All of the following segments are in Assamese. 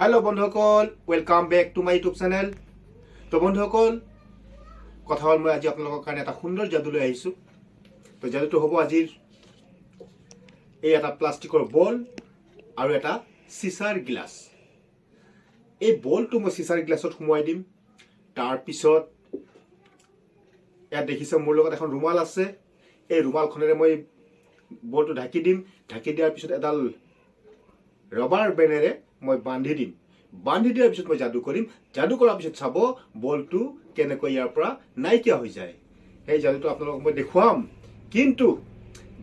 हेलो बंधुসকল welcome back to my YouTube channel. तो बंधुসকল কথা হল মই আজি আপোনালোকৰ কাৰণে এটা সুন্দৰ যাদু লৈ আহিছো। তো যাদুটো হ'ব আজিৰ এই এটা প্লাষ্টিকৰ বল আৰু এটা চিচাৰ গ্লাস। এই বলটো মই চিচাৰ গ্লাছত সুমুৱাই দিম। তাৰ পিছত ইয়াত দেখিছে মোৰ লগত এখন ৰুমাল আছে। এই ৰুমালখনেৰে মই বলটো ঢাকি দিম। ঢাকি দিয়াৰ পিছত এডাল ৰবাৰ বেনেৰে মই বান্ধি দিম। বান্ধি দিয়াৰ পিছত মই যাদু কৰিম। যাদু কৰাৰ পিছত চাব বলটো কেনেকৈ ইয়াৰ পৰা নাইকিয়া হৈ যায়। এই যাদুটো আপোনালোকক মই দেখুৱাম। কিন্তু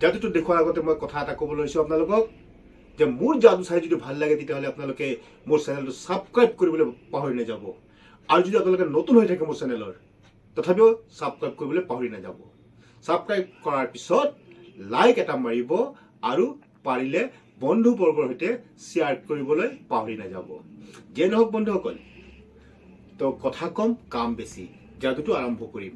যাদুটো দেখুৱাৰ আগতে মই কথা এটা ক'বলৈ লৈছো আপোনালোকক যে মোৰ যাদু চাই যদি ভাল লাগে তেতিয়াহ'লে আপোনালোকে মোৰ চেনেলটো সাবস্ক্ৰাইব কৰিবলৈ পাহৰি নাযাব। আৰু যদি আপোনালোকে নতুন হৈ থাকে মোৰ চেনেলৰ তথাপিও সাবস্ক্ৰাইব কৰিবলৈ পাহৰি নাযাব। সাবস্ক্ৰাইব কৰাৰ পিছত লাইক এটা মাৰিব আৰু পাৰিলে বন্ধুবৰ্গৰ সৈতে শ্বেয়াৰ কৰিবলৈ পাহৰি নাযাব। যে নহওক বন্ধুসকল, তো কথা কম কাম বেছি, যাদুটো আৰম্ভ কৰিম।